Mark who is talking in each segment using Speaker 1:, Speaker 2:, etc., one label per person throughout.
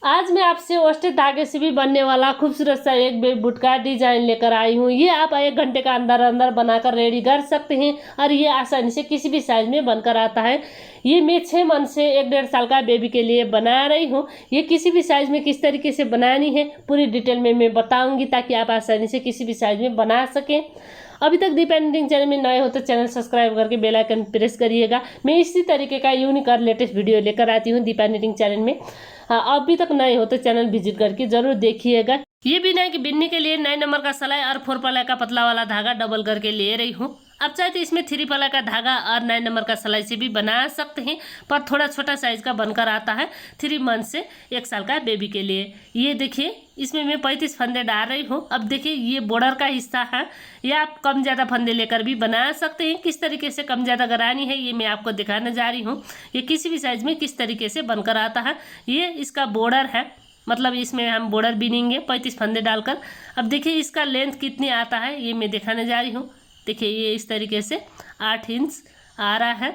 Speaker 1: आज मैं आपसे ओस्टेड धागे से भी बनने वाला खूबसूरत सा एक बेबी बूट का डिजाइन लेकर आई हूँ। ये आप 1 घंटे का अंदर बनाकर रेडी कर सकते हैं और ये आसानी से किसी भी साइज में बनकर आता है। ये मैं 6 मंथ से 1-1.5 साल का बेबी के लिए बना रही हूँ। ये किसी भी साइज में किस तरीके से बनानी है पूरी डिटेल में मैं बताऊंगी ताकि आप आसानी से किसी भी साइज में बना सकें। अभी तक दीपा निटिंग चैनल में नए हो तो चैनल सब्सक्राइब करके बेल आइकन प्रेस करिएगा। मैं इसी तरीके का यूनिक और लेटेस्ट वीडियो लेकर आती हूँ दीपा निटिंग चैनल में। हाँ, अभी तक नए हो तो चैनल विजिट करके जरूर देखिएगा। ये बिना की बिनने के लिए 9 नंबर का सिलाई और 4 प्लाई का पतला वाला धागा डबल करके ले रही हूँ। अब चाहे तो इसमें 3 प्लाई का धागा और 9 नंबर का सिलाई से भी बना सकते हैं, पर थोड़ा छोटा साइज का बनकर आता है 3 मंथ से 1 साल का बेबी के लिए। ये देखिए इसमें मैं 35 फंदे डाल रही हूँ। अब देखिए ये बॉर्डर का हिस्सा है, या आप कम ज़्यादा फंदे लेकर भी बना सकते हैं। किस तरीके से कम ज़्यादा करानी है ये मैं आपको दिखाने जा रही हूँ। ये किसी भी साइज में किस तरीके से बनकर आता है। ये इसका बॉर्डर है, मतलब इसमें हम बॉर्डर बिनेंगे 35 फंदे डालकर। अब देखिए इसका लेंथ कितनी आता है ये मैं दिखाने जा रही हूँ। देखिए ये इस तरीके से 8 इंच आ रहा है,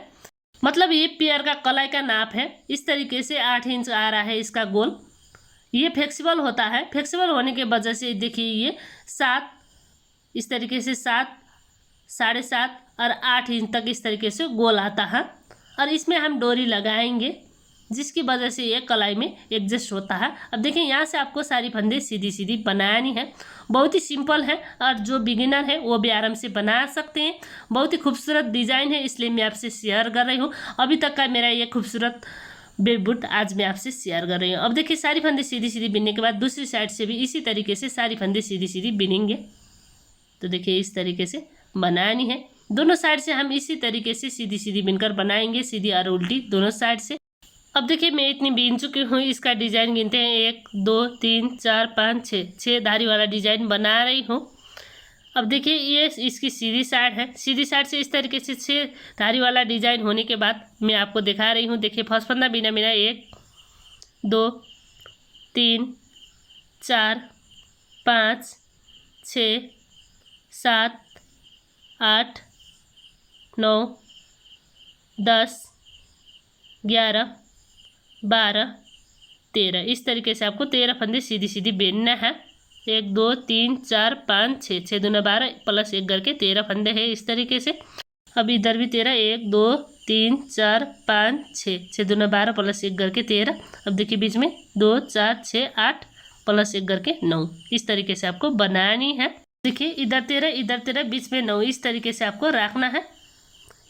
Speaker 1: मतलब ये पेयर का कलाई का नाप है। इस तरीके से 8 इंच आ रहा है इसका गोल। ये फ्लेक्सिबल होता है, फ्लेक्सिबल होने के वजह से देखिए ये 7 इस तरीके से 7, 7.5 और 8 इंच तक इस तरीके से गोल आता है। और इसमें हम डोरी लगाएंगे जिसकी वजह से ये कलाई में एडजस्ट होता है। अब देखिए यहाँ से आपको सारी फंदे सीधी सीधी बनानी है। बहुत ही सिंपल है और जो बिगिनर है वो भी आराम से बना सकते हैं। बहुत ही खूबसूरत डिज़ाइन है, इसलिए मैं आपसे शेयर कर रही हूँ। अभी तक का मेरा ये खूबसूरत बेबी बूट आज मैं आपसे शेयर कर रही हूँ। अब देखिए सारी फंदे सीधी सीधी बिनने के बाद दूसरी साइड से भी इसी तरीके से सारी फंदे सीधी सीधी बिनेंगे। तो देखिए इस तरीके से बनानी है। दोनों साइड से हम इसी तरीके से सीधी सीधी बिनकर बनाएंगे, सीधी और उल्टी दोनों साइड से। अब देखिए मैं इतनी बीन चुकी हूँ। इसका डिज़ाइन गिनते हैं 1 2 3 4 5 6 धारी वाला डिज़ाइन बना रही हूँ। अब देखिए ये इसकी सीधी साइड है। सीधी साइड से इस तरीके से 6 धारी वाला डिज़ाइन होने के बाद मैं आपको दिखा रही हूँ। देखिए फर्स्ट फंदा बिना बिना 1 2 3 4 5 6 7 8 9 10 11 12 13 इस तरीके से आपको 13 फंदे सीधी सीधी बेनना है। 1 2 3 4 5 6 6 दूना 12 प्लस 1 करके 13 फंदे हैं इस तरीके से। अब इधर भी 13 1 2 3 4 5 6 दूना 12 प्लस 1 करके 13। अब देखिए बीच में 2 4 6 8 प्लस 1 करके 9 इस तरीके से आपको बनानी है। देखिए इधर 13 इधर 13 बीच में 9 इस तरीके से आपको रखना है।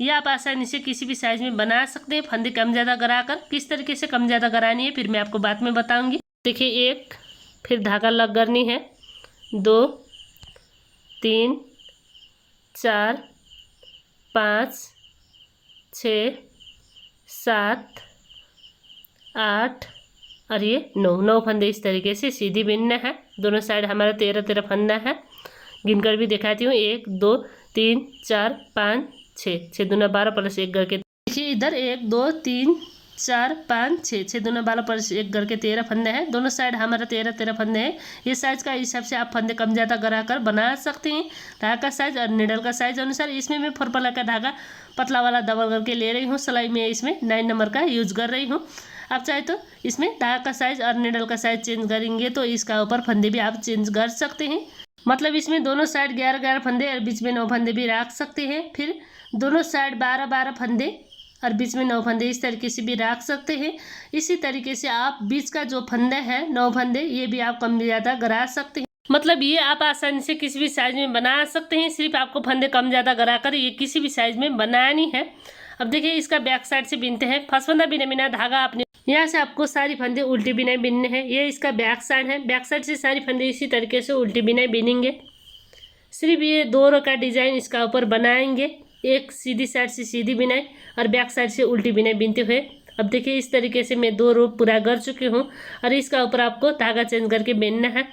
Speaker 1: यह आप आसानी से किसी भी साइज में बना सकते हैं। फंदे कम ज़्यादा कराकर किस तरीके से कम ज़्यादा करानी है फिर मैं आपको बाद में बताऊंगी। देखिए 1 फिर धागा लग करनी है 2 3 4 5 6 7 8 और ये 9 फंदे इस तरीके से सीधी बिनना है। दोनों साइड हमारा 13 फंदा है। गिनकर भी दिखाती हूँ 1 2 3 4 5 6 दूना 12 प्लस 1 करके। देखिए इधर 1 2 3 4 5 6 दूना 12 प्लस 1 करके 13 फंदे हैं। दोनों साइड हमारा 13 फंदे हैं। ये साइज का हिसाब से आप फंदे कम ज़्यादा कराकर बना सकते हैं। धागा का साइज और निडल का साइज अनुसार। इसमें मैं 4 प्लाई का धागा पतला वाला डबल करके ले रही हूँ। सिलाई में इसमें 9 नंबर का यूज कर रही हूँ। आप चाहे तो इसमें धागा का साइज और निडल का साइज चेंज करेंगे तो इसका ऊपर फंदे भी आप चेंज कर सकते हैं। मतलब इसमें दोनों साइड 11 फंदे और बीच में 9 फंदे भी रख सकते हैं। फिर दोनों साइड 12 फंदे और बीच में 9 फंदे इस तरीके से भी रख सकते हैं। इसी तरीके से आप बीच का जो फंदे हैं 9 फंदे ये भी आप कम ज़्यादा करा सकते हैं। मतलब ये आप आसानी से किसी भी साइज में बना सकते हैं। सिर्फ आपको फंदे कम ज़्यादा कराकर ये किसी भी साइज में बनानी है। अब देखिए इसका बैक साइड से बिनते हैं। फर्स्ट फंदा बिना बिना धागा आपने यहाँ से आपको सारी फंदे उल्टी बिना बिनने हैं। ये इसका बैक साइड है। बैक साइड से सारी फंदे इसी तरीके से उल्टी बिना बिनेंगे। सिर्फ ये 2 रो का डिज़ाइन इसका ऊपर बनाएंगे। एक सीधी साइड से सीधी बिनाई और बैक साइड से उल्टी बिनाई बिनते हुए। अब देखिए इस तरीके से मैं 2 रो पूरा कर चुकी हूँ और इसका ऊपर आपको धागा चेंज करके बिनना है।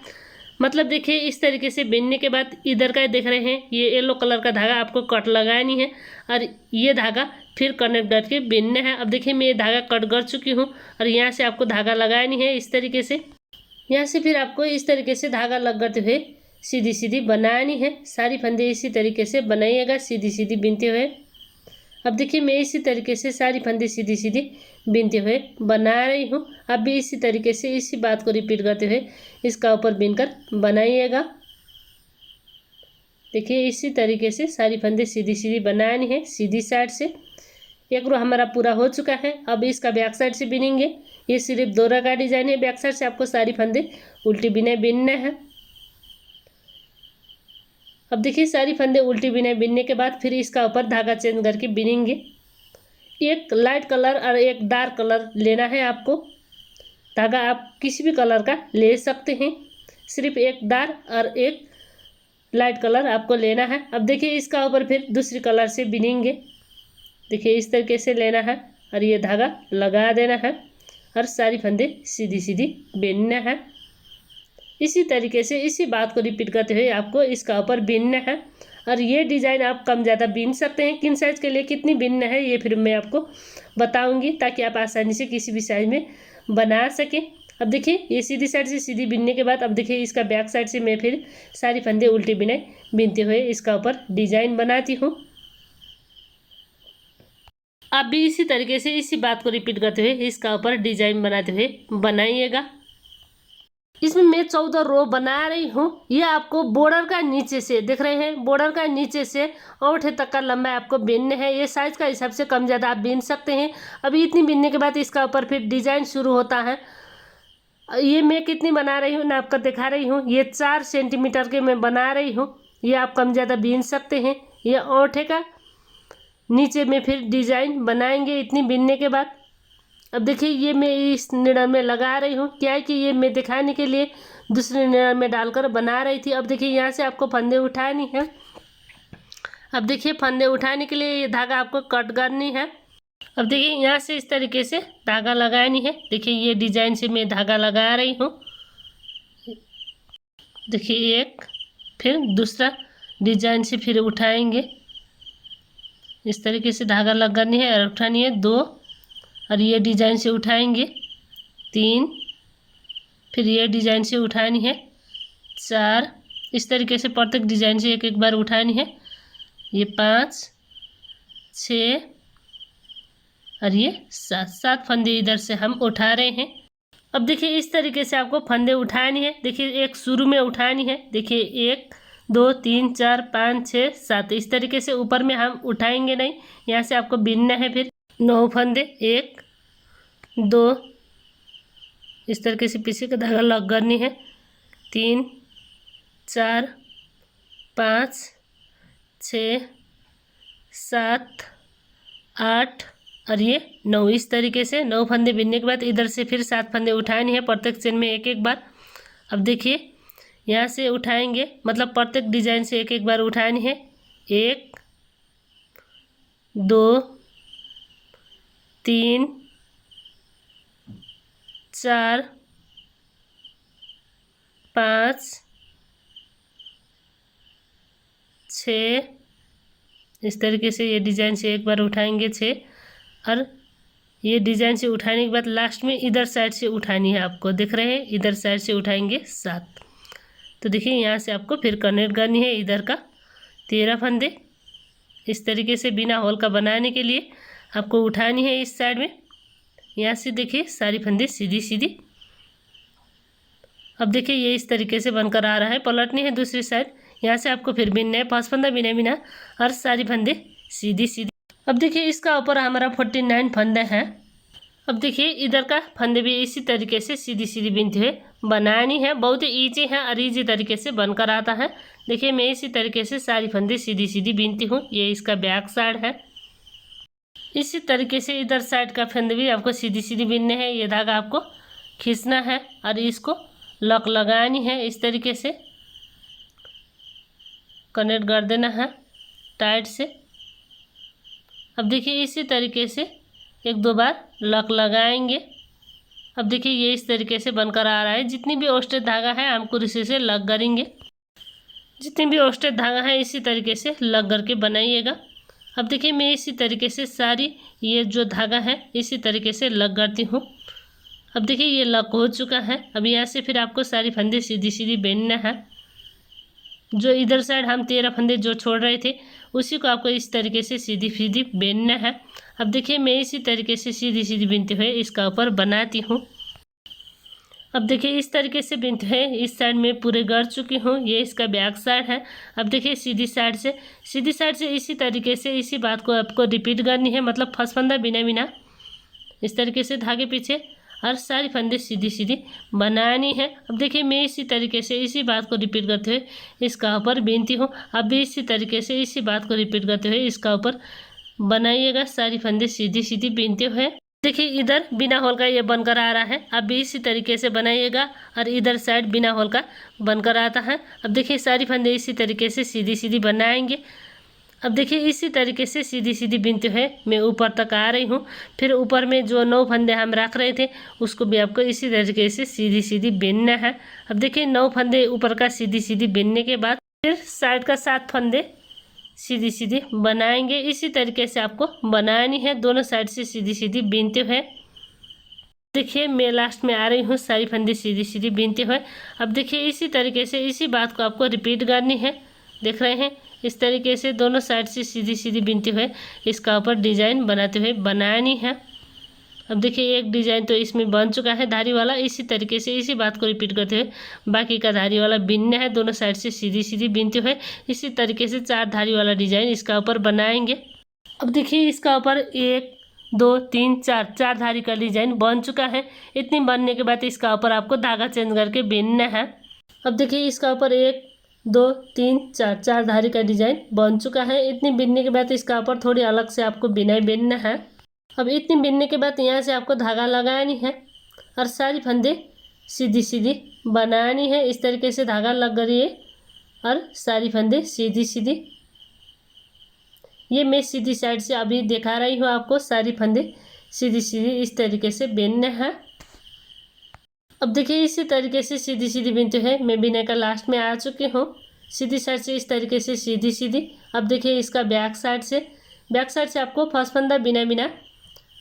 Speaker 1: मतलब देखिए इस तरीके से बिनने के बाद इधर का देख रहे हैं ये येलो कलर का धागा आपको कट लगानी है और ये धागा फिर कनेक्ट करके बिनना है। अब देखिए मैं ये धागा कट कर चुकी हूँ और यहाँ से आपको धागा लगानी है इस तरीके से। यहाँ से फिर आपको इस तरीके से धागा लग करते हुए सीधी सीधी बनानी है। सारी फंदे इसी तरीके से बनाइएगा सीधी सीधी बिनते हुए। अब देखिए मैं इसी तरीके से सारी फंदे सीधी सीधी बीनते हुए बना रही हूँ। अब भी इसी तरीके से इसी बात को रिपीट करते हुए इसका ऊपर बीनकर बनाइएगा। देखिए इसी तरीके से सारी फंदे सीधी सीधी बनानी है सीधी साइड से। एक रो हमारा पूरा हो चुका है। अब इसका बैक साइड से बिनेंगे। ये सिर्फ 2 रो का डिजाइन है। बैक साइड से आपको सारी फंदे उल्टी बिना बिनना है। अब देखिए सारी फंदे उल्टी बिना बिनने के बाद फिर इसका ऊपर धागा चेंज करके बिनेंगे। एक लाइट कलर और एक डार्क कलर लेना है आपको। धागा आप किसी भी कलर का ले सकते हैं। सिर्फ एक डार्क और एक लाइट कलर आपको लेना है। अब देखिए इसका ऊपर फिर दूसरी कलर से बिनेंगे। देखिए इस तरीके से लेना है और ये धागा लगा देना है और सारी फंदे सीधी सीधी बिनना है। इसी तरीके से इसी बात को रिपीट करते हुए आपको इसका ऊपर बिनना है। और ये डिज़ाइन आप कम ज़्यादा बिन सकते हैं। किन साइज़ के लिए कितनी बिनना है ये फिर मैं आपको बताऊंगी, ताकि आप आसानी से किसी भी साइज़ में बना सकें। अब देखिए ये सीधी साइड से सीधी बिनने के बाद अब देखिए इसका बैक साइड से मैं फिर सारी फंदे उल्टी बिनाई बिनते हुए इसका ऊपर डिज़ाइन बनाती हूँ। आप भी इसी तरीके से इसी बात को रिपीट करते हुए इसका ऊपर डिज़ाइन बनाते हुए बनाइएगा। इसमें मैं 14 रो बना रही हूँ। ये आपको बॉर्डर का नीचे से देख रहे हैं, बॉर्डर का नीचे से औंठे तक का लंबाई आपको बिनने है। ये साइज़ का हिसाब से कम ज़्यादा आप बिन सकते हैं। अभी इतनी बिनने के बाद इसका ऊपर फिर डिज़ाइन शुरू होता है। ये मैं कितनी बना रही हूँ ना आपको दिखा रही हूँ। ये 4 सेंटीमीटर के मैं बना रही हूँ। ये आप कम ज़्यादा बिन सकते हैं। ये औंठे का नीचे में फिर डिज़ाइन बनाएंगे इतनी बिनने के बाद। अब देखिए ये मैं इस निडल में लगा रही हूँ। क्या है कि ये मैं दिखाने के लिए दूसरे निडल में डालकर बना रही थी। अब देखिए यहाँ से आपको फंदे उठानी है। अब देखिए फंदे उठाने के लिए ये धागा आपको कट करनी है। अब देखिए यहाँ से इस तरीके से धागा लगानी है। देखिए ये डिजाइन से मैं धागा लगा रही हूँ। देखिए एक फिर दूसरा डिजाइन से फिर उठाएंगे। इस तरीके से धागा लगानी है और उठानी है 2 और ये डिजाइन से उठाएंगे 3, फिर ये डिजाइन से उठानी है 4। इस तरीके से प्रत्येक डिजाइन से एक एक बार उठानी है। ये 5, 6 और ये 7 फंदे इधर से हम उठा रहे हैं। अब देखिए इस तरीके से आपको फंदे उठानी है। देखिए एक शुरू में उठानी है। देखिए 1, 2, 3, 4, 5, 6, 7 इस तरीके से ऊपर में हम उठाएंगे नहीं। यहाँ से आपको बिनना है फिर 9 फंदे 1, 2 इस तरीके से पीछे का धागा लग करनी है 3, 4, 5, 6, 7, 8 और ये 9 इस तरीके से 9 फंदे बिनने के बाद इधर से फिर 7 फंदे उठानी है प्रत्येक चेन में एक एक बार। अब देखिए यहाँ से उठाएंगे, मतलब प्रत्येक डिजाइन से एक एक बार उठानी है। 1, 2, 3, 4, 5, 6 इस तरीके से ये डिज़ाइन से एक बार उठाएंगे 6 और ये डिज़ाइन से उठाने के बाद लास्ट में इधर साइड से उठानी है। आपको दिख रहे हैं इधर साइड से उठाएंगे 7। तो देखिए यहाँ से आपको फिर कनेक्ट करनी है इधर का 13 फंदे। इस तरीके से बिना होल का बनाने के लिए आपको उठानी है इस साइड में। यहाँ से देखिए सारी फंदे सीधी सीधी। अब देखिए ये इस तरीके से बनकर आ रहा है। पलटनी है दूसरी साइड। यहाँ से आपको फिर बिनना है 5 फंदा बिना बिना और सारी फंदे सीधी सीधी। अब देखिए इसका ऊपर हमारा 49 फंदे हैं। अब देखिए इधर का फंदे भी इसी तरीके से सीधी सीधी बिनते हुए बनानी है। बहुत ही ईजी है और ईजी तरीके से बनकर आता है। देखिए मैं इसी तरीके से सारी फंदे सीधी सीधी बिनती हूँ। ये इसका बैक साइड है। इसी तरीके से इधर साइड का फंदे भी आपको सीधी सीधी बिनने हैं। ये धागा आपको खींचना है और इसको लॉक लगानी है। इस तरीके से कनेक्ट कर देना है टाइट से। अब देखिए इसी तरीके से 1-2 बार लॉक लगाएंगे। अब देखिए ये इस तरीके से बनकर आ रहा है। जितनी भी ओस्टेड धागा है हम कुर्सी से लग करेंगे। जितनी भी ओस्टेड धागा है इसी तरीके से लग करके बनाइएगा। अब देखिए मैं इसी तरीके से सारी ये जो धागा है इसी तरीके से लग करती हूँ। अब देखिए ये लग हो चुका है। अब यहाँ से फिर आपको सारी फंदे सीधी सीधी बेनना है। जो इधर साइड हम 13 फंदे जो छोड़ रहे थे उसी को आपको इस तरीके से सीधी सीधी बेनना है। अब देखिए मैं इसी तरीके से सीधी सीधी बिनते हुए इसका ऊपर बनाती हूँ। अब देखिए इस तरीके से बिनते हुए इस साइड में पूरे कर चुकी हूँ। ये इसका बैक साइड है। अब देखिए सीधी साइड से इसी तरीके से इसी बात को आपको रिपीट करनी है, मतलब फर्स्ट फंदा बिना बिना इस तरीके से धागे पीछे और सारी फंदे सीधी सीधी बनानी है। अब देखिए मैं इसी तरीके से इसी बात को रिपीट करते हुए इसका ऊपर बीनती हूँ। अब भी इसी तरीके से इसी बात को रिपीट करते हुए इसका ऊपर बनाइएगा, सारी फंदे सीधी सीधी बीनते हुए। देखिए इधर बिना होल का ये बनकर आ रहा है, अब भी इसी तरीके से बनाइएगा और इधर साइड बिना होल का बनकर आता है। अब देखिए सारी फंदे इसी तरीके से सीधी सीधी बनाएंगे। अब देखिए इसी तरीके से सीधी सीधी बिनते हुए मैं ऊपर तक आ रही हूँ। फिर ऊपर में जो 9 फंदे हम रख रहे थे उसको भी आपको इसी तरीके से सीधी सीधी बिनना है। अब देखिए 9 फंदे ऊपर का सीधी सीधी बिनने के बाद फिर साइड का 7 फंदे सीधी सीधी बनाएंगे। इसी तरीके से आपको बनानी है, दोनों साइड से सीधी सीधी बिनते हुए। देखिए मैं लास्ट में आ रही हूँ सारी फंदे सीधी सीधी बिनते हुए। अब देखिए इसी तरीके से इसी बात को आपको रिपीट करनी है। देख रहे हैं इस तरीके से दोनों साइड से सीधी सीधी बिनते हुए इसका ऊपर डिजाइन बनाते हुए बनानी है। अब देखिए एक डिजाइन तो इसमें बन चुका है धारी वाला। इसी तरीके से इसी बात को रिपीट करते हुए बाकी का धारी वाला बिनना है, दोनों साइड से सीधी सीधी बिनते हुए इसी तरीके से 4 धारी वाला डिजाइन इसका ऊपर बनाएंगे। अब देखिए इसका ऊपर 1 2 3 4 धारी का डिजाइन बन चुका है। इतनी बनने के बाद इसका ऊपर आपको धागा चेंज करके बिनना है। अब देखिए इसका ऊपर 1 2 3 4 धारी का डिजाइन बन चुका है। इतनी बिनने के बाद इसका ऊपर थोड़ी अलग से आपको बिनाई बिनना है। अब इतनी बिनने के बाद यहाँ से आपको धागा लगानी है और सारी फंदे सीधी सीधी बनानी है। इस तरीके से धागा लग रही है और सारी फंदे सीधी सीधी, ये मैं सीधी साइड से अभी दिखा रही हूँ आपको। सारी फंदे सीधी सीधी इस तरीके से बिनना है। अब देखिए इसी तरीके से सीधी सीधी बिनते हैं मैं बिना का लास्ट में आ चुकी हूँ। सीधी साइड से इस तरीके से सीधी सीधी। अब देखिए इसका बैक साइड से आपको फर्स्ट फंदा बिना बिना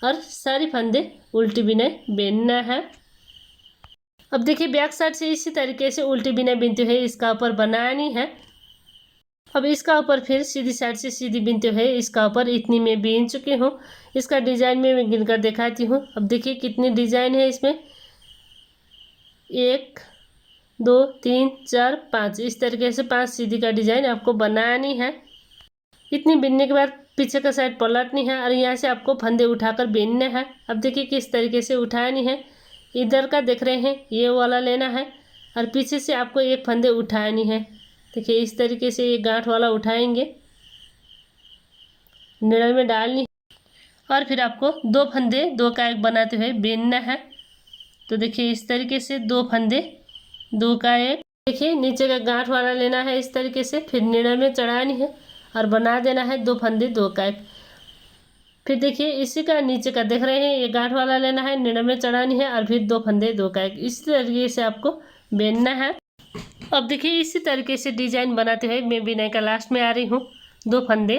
Speaker 1: और सारी फंदे उल्टी बिना बिनना है। अब देखिए बैक साइड से इसी तरीके से उल्टी बिना बिनते हुए इसका ऊपर बनानी है। अब इसका ऊपर फिर सीधी साइड से सीधी बिनते हुए इसका ऊपर इतनी मैं बिन चुकी हूँ। इसका डिजाइन में गिनकर दिखाती हूँ। अब देखिए कितनी डिजाइन है इसमें, 1 2 3 4 5, इस तरीके से 5 सीधी का डिजाइन आपको बनानी है। इतनी बिनने के बाद पीछे का साइड पलटनी है और यहाँ से आपको फंदे उठाकर बिनना है। अब देखिए किस तरीके से उठानी है। इधर का देख रहे हैं ये वाला लेना है और पीछे से आपको एक फंदे उठानी है। देखिए इस तरीके से ये गांठ वाला उठाएंगे, निडल में डालनी है और फिर आपको 2 फंदे 2 का 1 बनाते हुए बिनना है। तो देखिए इस तरीके से 2 फंदे 2 का 1। देखिए नीचे का गांठ वाला लेना है इस तरीके से, फिर निडल में चढ़ानी है और बना देना है 2 फंदे 2 का 1। फिर देखिए इसी का नीचे का देख रहे हैं ये गांठ वाला लेना है, निडल में चढ़ानी है और फिर 2 फंदे 2 का 1, इस तरीके से आपको बेनना है। अब देखिए इसी तरीके से डिजाइन बनाते हुए मैं बिनाई का लास्ट में आ रही हूँ। 2 फंदे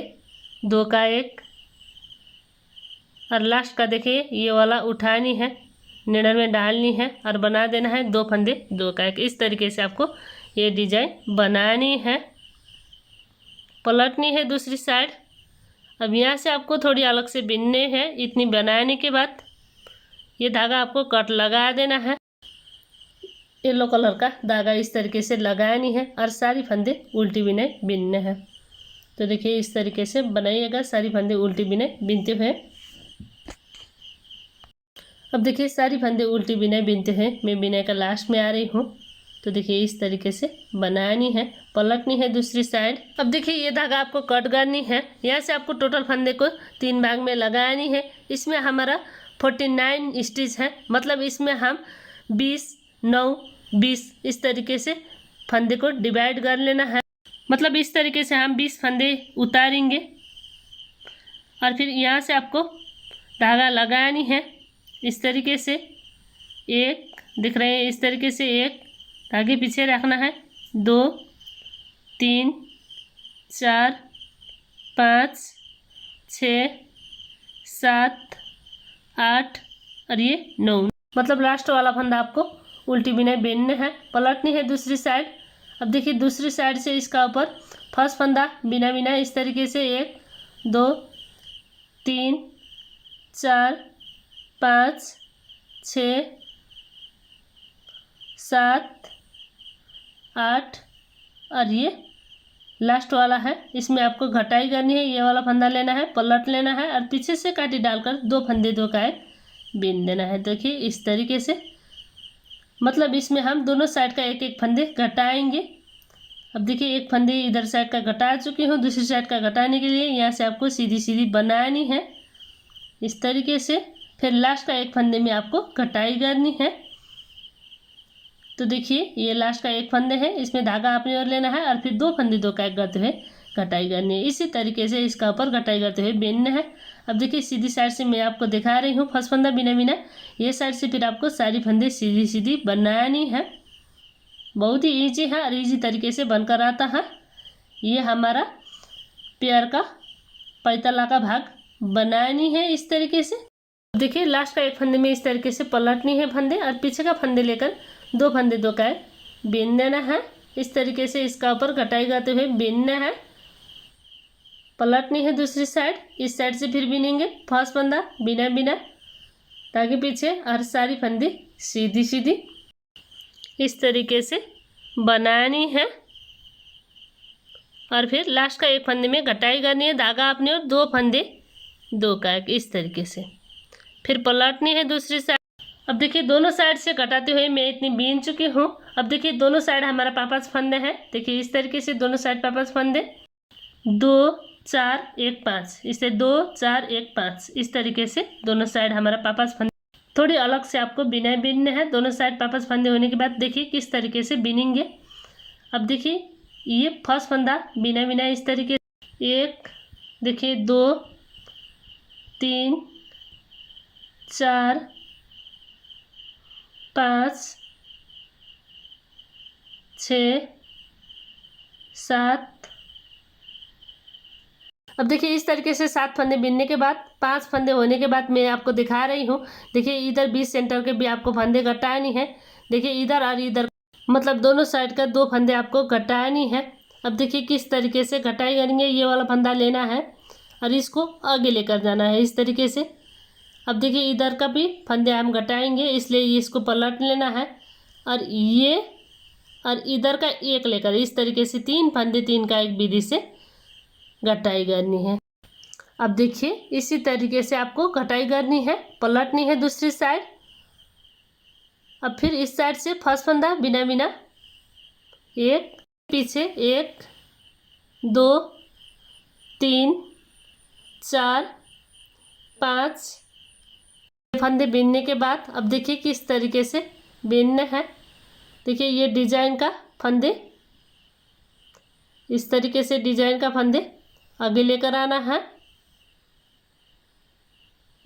Speaker 1: 2 का 1 और लास्ट का देखिए ये वाला उठानी है, निडल में डालनी है और बना देना है 2 फंदे 2 का 1। इस तरीके से आपको ये डिजाइन बनानी है। पलटनी है दूसरी साइड। अब यहाँ से आपको थोड़ी अलग से बिनने हैं। इतनी बनाने के बाद ये धागा आपको कट लगा देना है, येलो कलर का धागा इस तरीके से लगानी है और सारी फंदे उल्टी बिनाई बिनने हैं। तो देखिए इस तरीके से बनाइएगा, सारी फंदे उल्टी बिनाई बिनते हुए। अब देखिए सारी फंदे उल्टी बिनाई बिनते हैं मैं बिनाई का लास्ट में आ रही हूँ। तो देखिए इस तरीके से बनानी है, पलटनी है दूसरी साइड। अब देखिए ये धागा आपको कट करनी है। यहाँ से आपको टोटल फंदे को 3 भाग में लगानी है। इसमें हमारा 49 स्टिच है, मतलब इसमें हम 20 9 20 इस तरीके से फंदे को डिवाइड कर लेना है। मतलब इस तरीके से हम 20 फंदे उतारेंगे और फिर यहाँ से आपको धागा लगानी है इस तरीके से। 1 दिख रहे हैं इस तरीके से, 1 धागे पीछे रखना है, 2 3 4 5 6 7 8 और ये 9, मतलब लास्ट वाला फंदा आपको उल्टी बिनाई बेनना है। पलटनी है दूसरी साइड अब देखिए दूसरी साइड से इसका ऊपर फर्स्ट फंदा बिना बिना इस तरीके से 1 2 3 4 5 6 7 8 और ये लास्ट वाला है, इसमें आपको घटाई करनी है। ये वाला फंदा लेना है, पलट लेना है और पीछे से काटी डालकर 2 फंदे 2 का एक बीन देना है। देखिए इस तरीके से, मतलब इसमें हम दोनों साइड का एक एक फंदे घटाएंगे। अब देखिए एक फंदे इधर साइड का घटा चुकी हूँ, दूसरी साइड का घटाने के लिए यहाँ से आपको सीधी सीधी बनानी है इस तरीके से। फिर लास्ट का एक फंदे में आपको घटाई करनी है। तो देखिए ये लास्ट का एक फंदे है, इसमें धागा अपनी ओर लेना है और फिर 2 फंदे 2 का एक करते हुए घटाई करनी है। इसी तरीके से इसका ऊपर घटाई करते हुए बीनना है। अब देखिए सीधी साइड से मैं आपको दिखा रही हूँ, फर्स्ट फंदा बिना बिना, ये साइड से फिर आपको सारी फंदे सीधी सीधी बनानी है। बहुत ही ईजी है और ईजी तरीके से बनकर आता है। ये हमारा पेयर का पैताला का भाग बनानी है इस तरीके से। देखिए लास्ट का एक फंदे में इस तरीके से पलटनी है फंदे और पीछे का फंदे लेकर 2 फंदे 2 का बीन देना है। इस तरीके से इसका ऊपर घटाई करते हुए बीनना है, पलटनी है दूसरी साइड, इस साइड से फिर बीनेंगे फर्स्ट फंदा बिना बिना, ताकि पीछे हर सारी फंदी सीधी सीधी इस तरीके से बनानी है। और फिर लास्ट का एक फंदे में घटाई करनी है, धागा अपने और 2 फंदे 2 का एक इस तरीके से, फिर पलटनी है दूसरी साइड। अब देखिए दोनों साइड से घटाते हुए मैं इतनी बीन चुकी हूँ। अब देखिए दोनों साइड हमारा 5 फंदे हैं। देखिए इस तरीके से दोनों साइड 5 फंदे, 2 4 1 5, इससे 2 4 1 5 इस तरीके से दोनों साइड हमारा 5 फंदे। थोड़ी अलग से आपको बीनने है। दोनों साइड 5 फंदे होने के बाद देखिए किस तरीके से बीनेंगे। अब देखिए ये फर्स्ट फंदा बिना बिना इस तरीके से 1, देखिए 2 3 4 5 6 7। अब देखिए इस तरीके से 7 फंदे बीनने के बाद 5 फंदे होने के बाद मैं आपको दिखा रही हूँ। देखिए इधर 20 सेंटर के भी आपको फंदे घटानी है। देखिए इधर और इधर, मतलब दोनों साइड का 2 फंदे आपको घटानी है। अब देखिए किस तरीके से घटाई करेंगे। ये वाला फंदा लेना है और इसको आगे लेकर जाना है इस तरीके से। अब देखिए इधर का भी फंदे हम घटाएंगे, इसलिए इसको पलट लेना है और ये और इधर का एक लेकर इस तरीके से 3 फंदे 3 का एक विधि से घटाई करनी है। अब देखिए इसी तरीके से आपको घटाई करनी है, पलटनी है दूसरी साइड। अब फिर इस साइड से फर्स्ट फंदा बिना बिना 1, पीछे 1 2 3 4 5 फंदे बीनने के बाद अब देखिए किस तरीके से बीनना है। देखिए ये डिजाइन का फंदे, इस तरीके से डिजाइन का फंदे आगे लेकर आना है,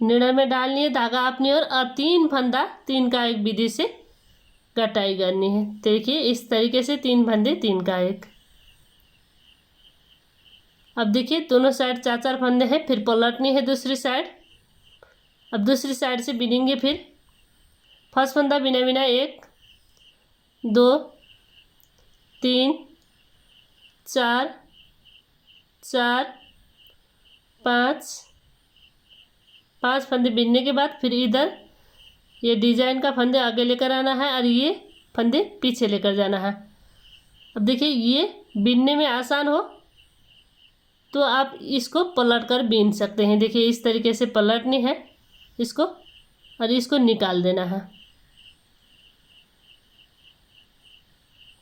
Speaker 1: निर्णय में डालनी है धागा अपनी ओर और 3 फंदा 3 का एक विधि से घटाई करनी है। देखिए इस तरीके से 3 फंदे 3 का एक। अब देखिए दोनों साइड 4 फंदे हैं, फिर पलटनी है दूसरी साइड। अब दूसरी साइड से बीनेंगे, फिर फर्स्ट फंदा बिना बिना 1 2 3 4 4 5 फंदे बीनने के बाद फिर इधर ये डिजाइन का फंदे आगे लेकर आना है और ये फंदे पीछे लेकर जाना है। अब देखिए ये बीनने में आसान हो तो आप इसको पलट कर बीन सकते हैं। देखिए इस तरीके से पलटनी है इसको और इसको निकाल देना है,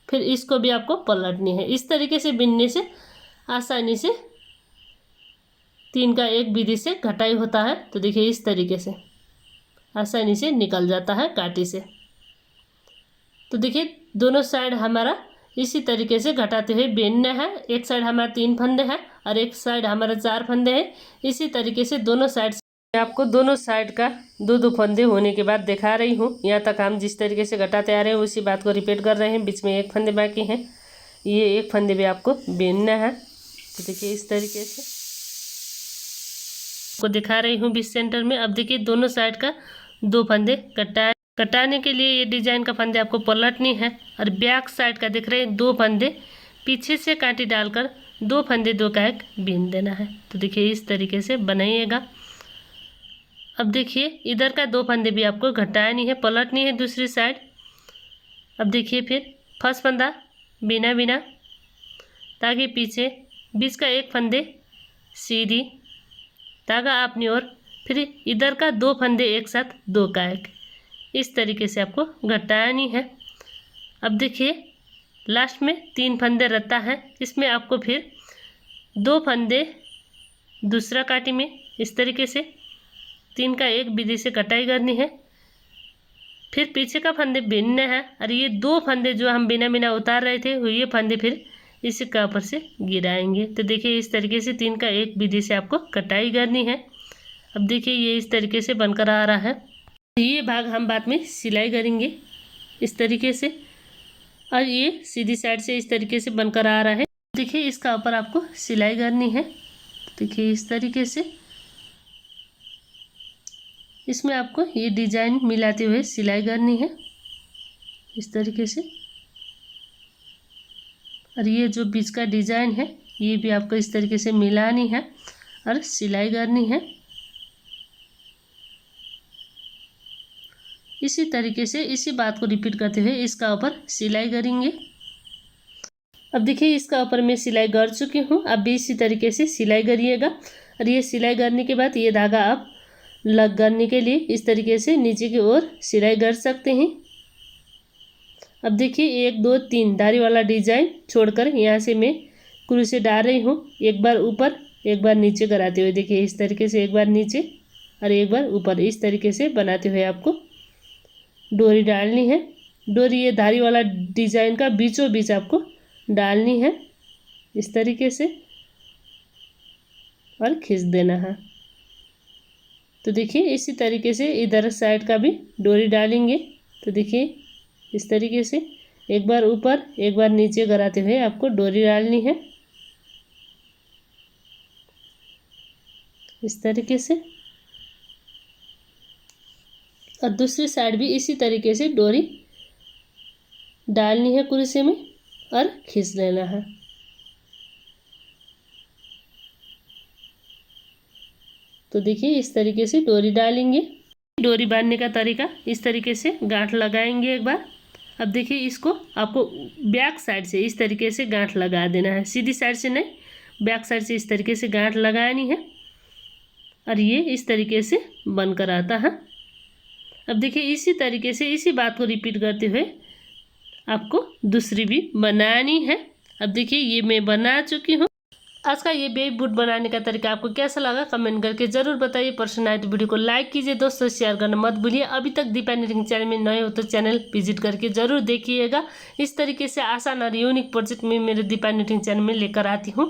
Speaker 1: फिर इसको भी आपको पलटनी है। इस तरीके से बीनने से आसानी से 3 का एक विधि से घटाई होता है। तो देखिए इस तरीके से आसानी से निकल जाता है काटी से। तो देखिए दोनों साइड हमारा इसी तरीके से घटाते हुए बीनना है। एक साइड हमारा 3 फंदे हैं और एक साइड हमारा 4 फंदे हैं। इसी तरीके से दोनों साइड मैं आपको दोनों साइड का 2 फंदे होने के बाद दिखा रही हूँ। यहाँ तक हम जिस तरीके से घटाते आ रहे हैं उसी बात को रिपीट कर रहे हैं। बीच में 1 फंदे बाकी हैं, ये 1 फंदे भी आपको बीनना है। तो देखिए इस तरीके से आपको दिखा रही हूँ 20 सेंटर में। अब देखिए दोनों साइड का 2 फंदे घटाए कटाने के लिए ये डिजाइन का फंदे आपको पलटनी है और बैक साइड का दिख रहे हैं 2 फंदे पीछे से कांटी डालकर 2 फंदे 2 का एक बीन देना है। तो देखिए इस तरीके से बनाइएगा। अब देखिए इधर का 2 फंदे भी आपको घटानी है, पलटनी है दूसरी साइड। अब देखिए फिर फर्स्ट फंदा बिना बिना ताकि पीछे बीच का 1 फंदे सीधी धागा अपनी ओर, फिर इधर का 2 फंदे एक साथ 2 का एक, इस तरीके से आपको घटानी है। अब देखिए लास्ट में 3 फंदे रहता है, इसमें आपको फिर 2 फंदे दूसरा काटी में इस तरीके से 3 का 1 विधि से कटाई करनी है। फिर पीछे का फंदे बीनना है और ये 2 फंदे जो हम बिना बिना उतार रहे थे ये फंदे फिर इसी का ऊपर से गिराएंगे। तो देखिए इस तरीके से 3 का 1 विधि से आपको कटाई करनी है। अब देखिए ये इस तरीके से बनकर आ रहा है। ये भाग हम बाद में सिलाई करेंगे इस तरीके से, और ये सीधी साइड से इस तरीके से बनकर आ रहा है। देखिए इसका ऊपर आपको सिलाई करनी है। देखिए इस तरीके से इसमें आपको ये डिजाइन मिलाते हुए सिलाई करनी है इस तरीके से, और ये जो बीच का डिजाइन है ये भी आपको इस तरीके से मिलानी है और सिलाई करनी है। इसी तरीके से इसी बात को रिपीट करते हुए इसका ऊपर सिलाई करेंगे। अब देखिए इसका ऊपर मैं सिलाई कर चुकी हूँ, अब भी इसी तरीके से सिलाई करिएगा। और ये सिलाई करने के बाद ये धागा आप लग करने के लिए इस तरीके से नीचे की ओर सिलाई कर सकते हैं। अब देखिए 1 2 3 धारी वाला डिजाइन छोड़कर यहाँ से मैं क्रोशे डाल रही हूँ, एक बार ऊपर एक बार नीचे कराते हुए। देखिए इस तरीके से एक बार नीचे और एक बार ऊपर, इस तरीके से बनाते हुए आपको डोरी डालनी है। डोरी ये धारी वाला डिजाइन का बीचों बीच आपको डालनी है इस तरीके से और खींच देना है। तो देखिए इसी तरीके से इधर साइड का भी डोरी डालेंगे। तो देखिए इस तरीके से एक बार ऊपर एक बार नीचे कराते हुए आपको डोरी डालनी है इस तरीके से, और दूसरी साइड भी इसी तरीके से डोरी डालनी है कुर्सी में और खींच लेना है। तो देखिए इस तरीके से डोरी डालेंगे। डोरी बांधने का तरीका इस तरीके से गांठ लगाएंगे एक बार। अब देखिए इसको आपको बैक साइड से इस तरीके से गांठ लगा देना है, सीधी साइड से नहीं, बैक साइड से इस तरीके से गांठ लगानी है और ये इस तरीके से बनकर आता है। अब देखिए इसी तरीके से इसी बात को रिपीट करते हुए आपको दूसरी भी बनानी है। अब देखिए ये मैं बना चुकी हूँ। आज का ये बेबी बूट बनाने का तरीका आपको कैसा लगा कमेंट करके जरूर बताइए। पसंद आए तो वीडियो को लाइक कीजिए, दोस्तों शेयर करना मत भूलिए। अभी तक दीपा निटिंग चैनल में नए हो तो चैनल विजिट करके जरूर देखिएगा। इस तरीके से आसान और यूनिक प्रोजेक्ट में मेरे दीपा निटिंग चैनल में लेकर आती हूँ।